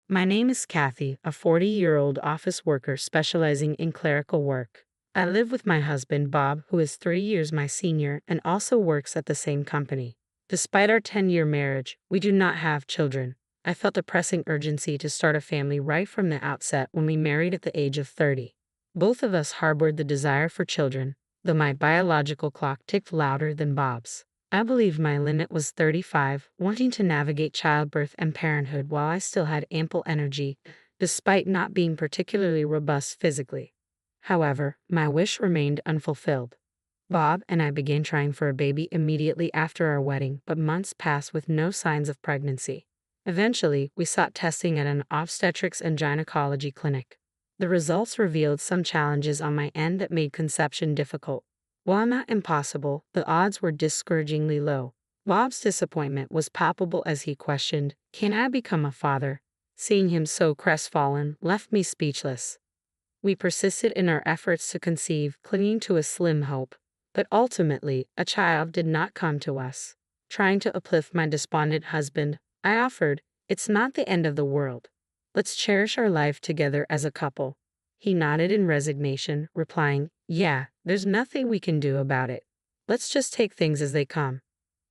My name is Kathy, a 40-year-old office worker specializing in clerical work. I live with my husband, Bob, who is 3 years my senior and also works at the same company. Despite our 10-year marriage, we do not have children. I felt a pressing urgency to start a family right from the outset when we married at the age of 30. Both of us harbored the desire for children, though my biological clock ticked louder than Bob's. I believed my limit was 35, wanting to navigate childbirth and parenthood while I still had ample energy, despite not being particularly robust physically. However, my wish remained unfulfilled. Bob and I began trying for a baby immediately after our wedding, but months passed with no signs of pregnancy. Eventually, we sought testing at an obstetrics and gynecology clinic. The results revealed some challenges on my end that made conception difficult. While not impossible, the odds were discouragingly low. Bob's disappointment was palpable as he questioned, "Can I become a father?" Seeing him so crestfallen left me speechless. We persisted in our efforts to conceive, clinging to a slim hope. But ultimately, a child did not come to us. Trying to uplift my despondent husband, I offered, "It's not the end of the world. Let's cherish our life together as a couple." He nodded in resignation, replying, "Yeah, there's nothing we can do about it. Let's just take things as they come."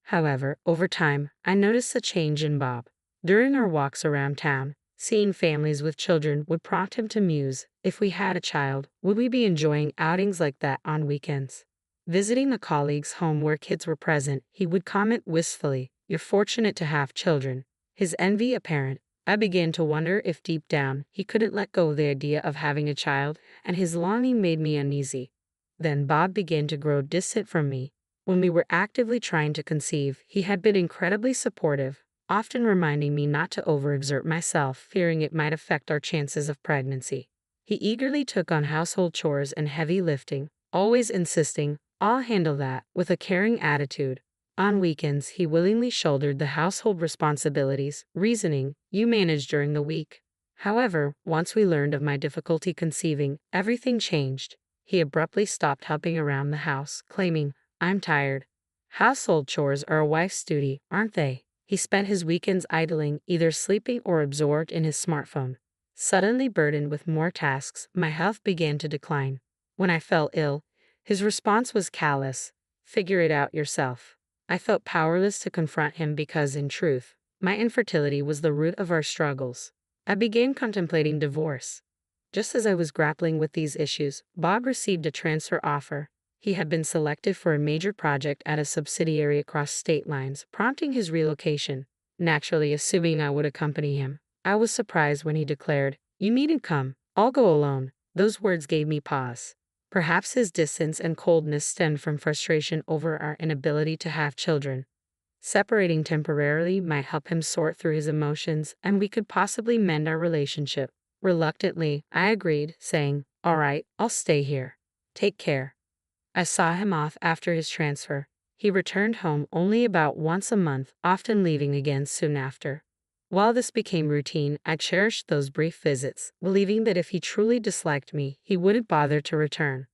However, over time, I noticed a change in Bob. During our walks around town, seeing families with children would prompt him to muse, if we had a child, would we be enjoying outings like that on weekends? Visiting a colleague's home where kids were present, he would comment wistfully, "You're fortunate to have children." His envy apparent, I began to wonder if deep down he couldn't let go of the idea of having a child, and his longing made me uneasy. Then Bob began to grow distant from me. When we were actively trying to conceive, he had been incredibly supportive, often reminding me not to overexert myself, fearing it might affect our chances of pregnancy. He eagerly took on household chores and heavy lifting, always insisting, "I'll handle that," with a caring attitude. On weekends, he willingly shouldered the household responsibilities, reasoning, "You manage during the week." However, once we learned of my difficulty conceiving, everything changed. He abruptly stopped helping around the house, claiming, "I'm tired." Household chores are a wife's duty, aren't they? He spent his weekends idling, either sleeping or absorbed in his smartphone. Suddenly burdened with more tasks, my health began to decline. When I fell ill, his response was callous, "Figure it out yourself." I felt powerless to confront him because, in truth, my infertility was the root of our struggles. I began contemplating divorce. Just as I was grappling with these issues, Bob received a transfer offer. He had been selected for a major project at a subsidiary across state lines, prompting his relocation. Naturally, assuming I would accompany him, I was surprised when he declared, "You needn't come. I'll go alone." Those words gave me pause. Perhaps his distance and coldness stemmed from frustration over our inability to have children. Separating temporarily might help him sort through his emotions, and we could possibly mend our relationship. Reluctantly, I agreed, saying, "All right, I'll stay here. Take care." I saw him off after his transfer. He returned home only about once a month, often leaving again soon after. While this became routine, I cherished those brief visits, believing that if he truly disliked me, he wouldn't bother to return.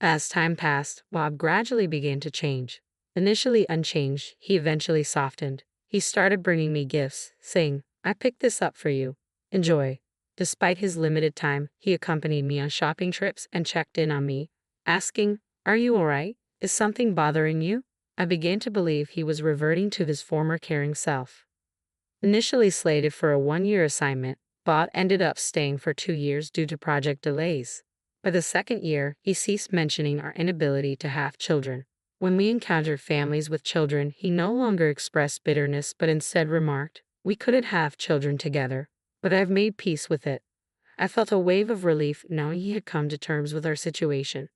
As time passed, Bob gradually began to change. Initially unchanged, he eventually softened. He started bringing me gifts, saying, "I picked this up for you. Enjoy." Despite his limited time, he accompanied me on shopping trips and checked in on me, asking, "Are you all right? Is something bothering you?" I began to believe he was reverting to his former caring self. Initially slated for a 1-year assignment, Bob ended up staying for 2 years due to project delays. By the second year, he ceased mentioning our inability to have children. When we encountered families with children, he no longer expressed bitterness but instead remarked, "We couldn't have children together, but I've made peace with it." I felt a wave of relief knowing he had come to terms with our situation.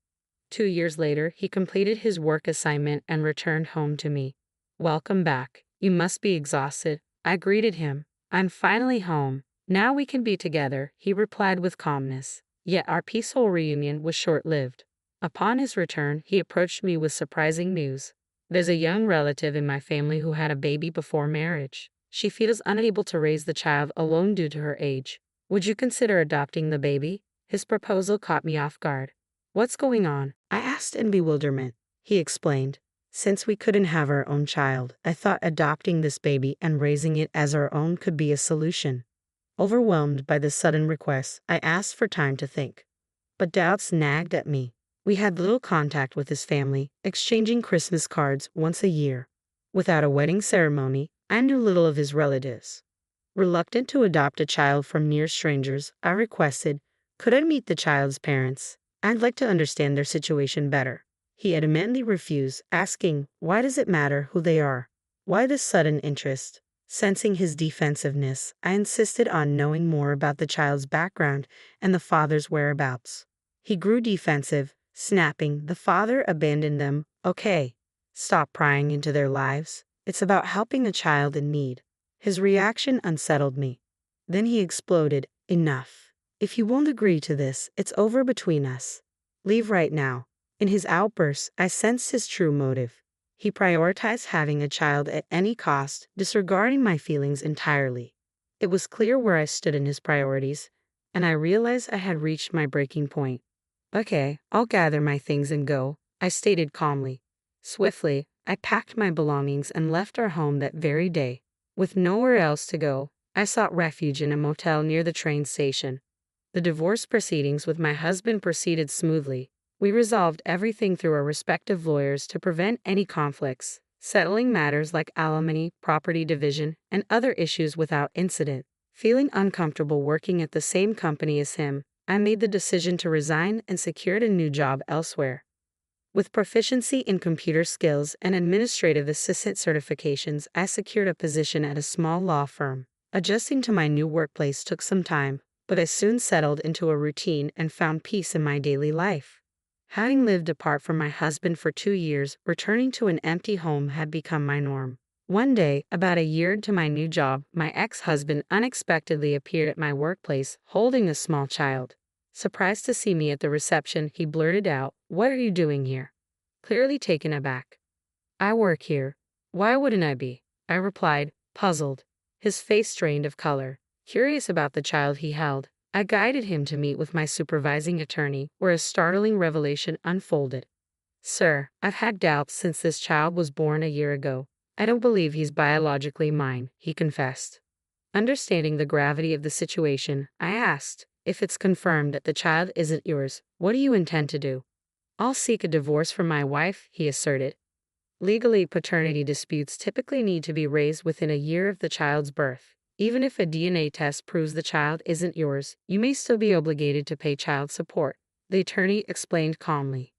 2 years later, he completed his work assignment and returned home to me. "Welcome back. You must be exhausted." I greeted him. "I'm finally home. Now we can be together," he replied with calmness. Yet our peaceful reunion was short-lived. Upon his return, he approached me with surprising news. "There's a young relative in my family who had a baby before marriage. She feels unable to raise the child alone due to her age. Would you consider adopting the baby?" His proposal caught me off guard. "What's going on?" I asked in bewilderment. He explained, "Since we couldn't have our own child, I thought adopting this baby and raising it as our own could be a solution." Overwhelmed by this sudden request, I asked for time to think. But doubts nagged at me. We had little contact with his family, exchanging Christmas cards once a year. Without a wedding ceremony, I knew little of his relatives. Reluctant to adopt a child from near strangers, I requested, could I meet the child's parents? I'd like to understand their situation better. He adamantly refused, asking, why does it matter who they are? Why this sudden interest? Sensing his defensiveness, I insisted on knowing more about the child's background and the father's whereabouts. He grew defensive, snapping, the father abandoned them. Okay, stop prying into their lives. It's about helping a child in need. His reaction unsettled me. Then he exploded, enough. If you won't agree to this, it's over between us. Leave right now. In his outburst, I sensed his true motive. He prioritized having a child at any cost, disregarding my feelings entirely. It was clear where I stood in his priorities, and I realized I had reached my breaking point. Okay, I'll gather my things and go, I stated calmly. Swiftly, I packed my belongings and left our home that very day. With nowhere else to go, I sought refuge in a motel near the train station. The divorce proceedings with my husband proceeded smoothly. We resolved everything through our respective lawyers to prevent any conflicts, settling matters like alimony, property division, and other issues without incident. Feeling uncomfortable working at the same company as him, I made the decision to resign and secured a new job elsewhere. With proficiency in computer skills and administrative assistant certifications, I secured a position at a small law firm. Adjusting to my new workplace took some time, but I soon settled into a routine and found peace in my daily life. Having lived apart from my husband for 2 years, returning to an empty home had become my norm. One day, about a year into my new job, my ex-husband unexpectedly appeared at my workplace, holding a small child. Surprised to see me at the reception, he blurted out, "What are you doing here?" Clearly taken aback. "I work here. Why wouldn't I be?" I replied, puzzled. His face drained of color. Curious about the child he held, I guided him to meet with my supervising attorney, where a startling revelation unfolded. "Sir, I've had doubts since this child was born a year ago. I don't believe he's biologically mine," he confessed. Understanding the gravity of the situation, I asked, "If it's confirmed that the child isn't yours, what do you intend to do?" "I'll seek a divorce from my wife," he asserted. Legally, paternity disputes typically need to be raised within a year of the child's birth. Even if a DNA test proves the child isn't yours, you may still be obligated to pay child support, the attorney explained calmly.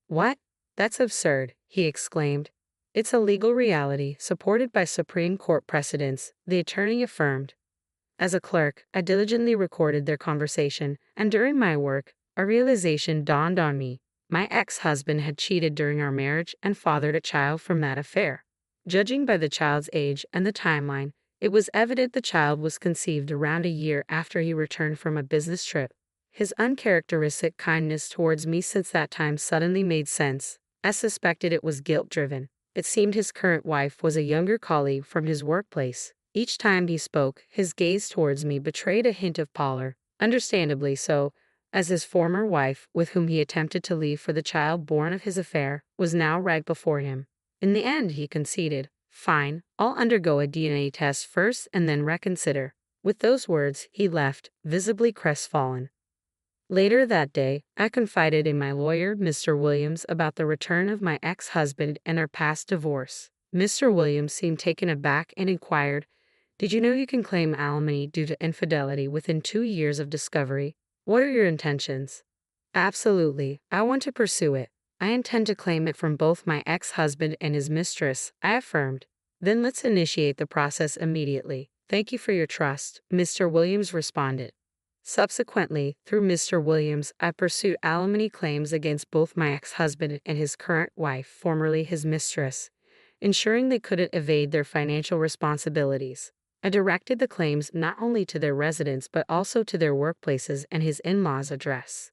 "What? That's absurd," he exclaimed. "It's a legal reality supported by Supreme Court precedents," the attorney affirmed. As a clerk, I diligently recorded their conversation, and during my work, a realization dawned on me. My ex-husband had cheated during our marriage and fathered a child from that affair. Judging by the child's age and the timeline, it was evident the child was conceived around a year after he returned from a business trip. His uncharacteristic kindness towards me since that time suddenly made sense. I suspected it was guilt-driven. It seemed his current wife was a younger colleague from his workplace. Each time he spoke, his gaze towards me betrayed a hint of pallor, understandably so, as his former wife, with whom he attempted to leave for the child born of his affair, was now right before him. In the end, he conceded, "Fine, I'll undergo a DNA test first and then reconsider." With those words, he left, visibly crestfallen. Later that day, I confided in my lawyer, Mr. Williams, about the return of my ex-husband and our past divorce. Mr. Williams seemed taken aback and inquired, "Did you know you can claim alimony due to infidelity within 2 years of discovery? What are your intentions?" "Absolutely, I want to pursue it. I intend to claim it from both my ex-husband and his mistress," I affirmed. "Then let's initiate the process immediately. Thank you for your trust," Mr. Williams responded. Subsequently, through Mr. Williams, I pursued alimony claims against both my ex-husband and his current wife, formerly his mistress, ensuring they couldn't evade their financial responsibilities. I directed the claims not only to their residence but also to their workplaces and his in-laws' address.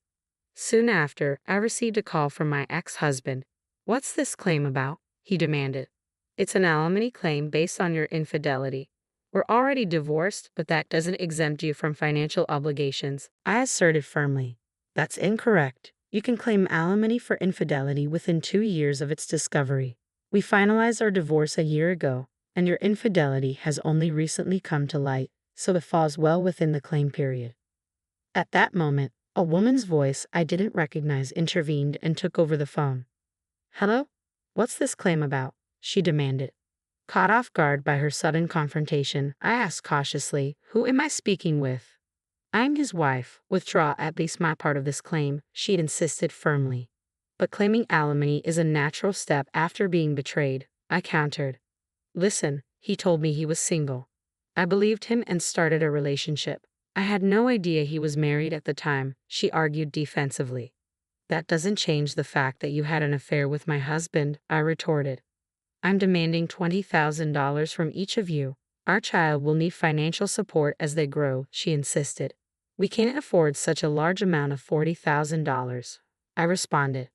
Soon after, I received a call from my ex-husband. "What's this claim about?" he demanded. "It's an alimony claim based on your infidelity. We're already divorced, but that doesn't exempt you from financial obligations," I asserted firmly. "That's incorrect. You can claim alimony for infidelity within 2 years of its discovery. We finalized our divorce a year ago, and your infidelity has only recently come to light." so the falls well within the claim period. At that moment, a woman's voice I didn't recognize intervened and took over the phone. Hello? What's this claim about? She demanded. Caught off guard by her sudden confrontation, I asked cautiously, who am I speaking with? I'm his wife. Withdraw at least my part of this claim, she insisted firmly. But claiming alimony is a natural step after being betrayed, I countered. Listen, he told me he was single. I believed him and started a relationship. I had no idea he was married at the time, she argued defensively. That doesn't change the fact that you had an affair with my husband, I retorted. I'm demanding $20,000 from each of you. Our child will need financial support as they grow, she insisted. We can't afford such a large amount of $40,000. I responded.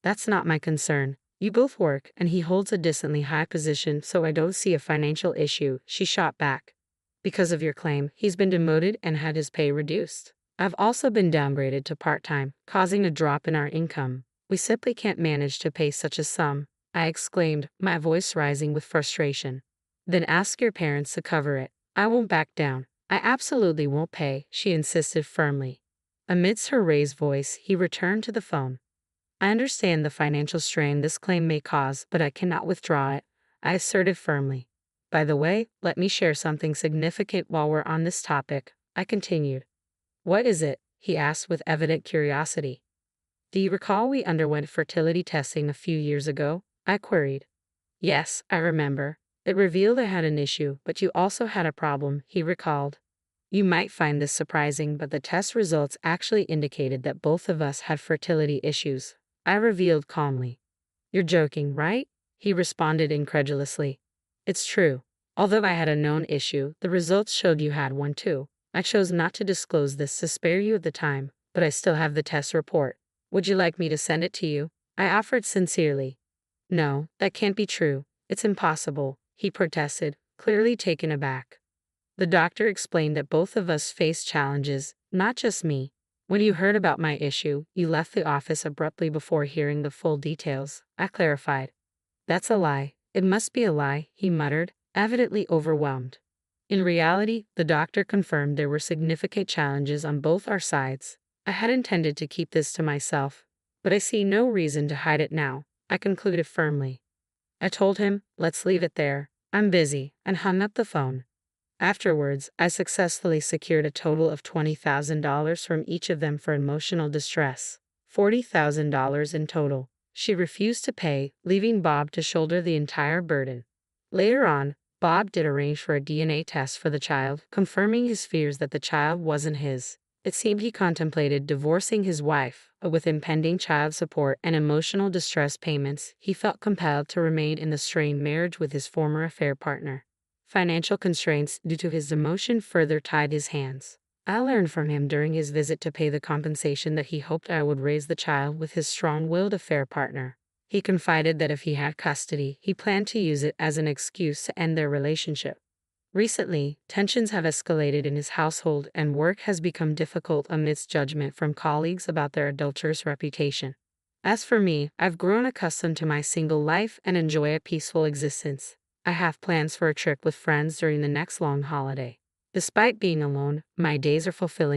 That's not my concern. You both work, and he holds a decently high position, so I don't see a financial issue, she shot back. Because of your claim, he's been demoted and had his pay reduced. I've also been downgraded to part-time, causing a drop in our income. We simply can't manage to pay such a sum, I exclaimed, my voice rising with frustration. Then ask your parents to cover it. I won't back down. I absolutely won't pay, she insisted firmly. Amidst her raised voice, he returned to the phone. I understand the financial strain this claim may cause, but I cannot withdraw it, I asserted firmly. By the way, let me share something significant while we're on this topic, I continued. What is it? He asked with evident curiosity. Do you recall we underwent fertility testing a few years ago? I queried. Yes, I remember. It revealed I had an issue, but you also had a problem, he recalled. You might find this surprising, but the test results actually indicated that both of us had fertility issues, I revealed calmly. You're joking, right? He responded incredulously. It's true. Although I had a known issue, the results showed you had one too. I chose not to disclose this to spare you the time, but I still have the test report. Would you like me to send it to you? I offered sincerely. No, that can't be true. It's impossible, he protested, clearly taken aback. The doctor explained that both of us faced challenges, not just me. When you heard about my issue, you left the office abruptly before hearing the full details, I clarified. That's a lie. It must be a lie, he muttered, evidently overwhelmed. In reality, the doctor confirmed there were significant challenges on both our sides. I had intended to keep this to myself, but I see no reason to hide it now, I concluded firmly. I told him, let's leave it there. I'm busy, and hung up the phone. Afterwards, I successfully secured a total of $20,000 from each of them for emotional distress. $40,000 in total. She refused to pay, leaving Bob to shoulder the entire burden. Later on, Bob did arrange for a DNA test for the child, confirming his fears that the child wasn't his. It seemed he contemplated divorcing his wife, but with impending child support and emotional distress payments, he felt compelled to remain in the strained marriage with his former affair partner. Financial constraints due to his demotion further tied his hands. I learned from him during his visit to pay the compensation that he hoped I would raise the child with his strong-willed affair partner. He confided that if he had custody, he planned to use it as an excuse to end their relationship. Recently, tensions have escalated in his household and work has become difficult amidst judgment from colleagues about their adulterous reputation. As for me, I've grown accustomed to my single life and enjoy a peaceful existence. I have plans for a trip with friends during the next long holiday. Despite being alone, my days are fulfilling.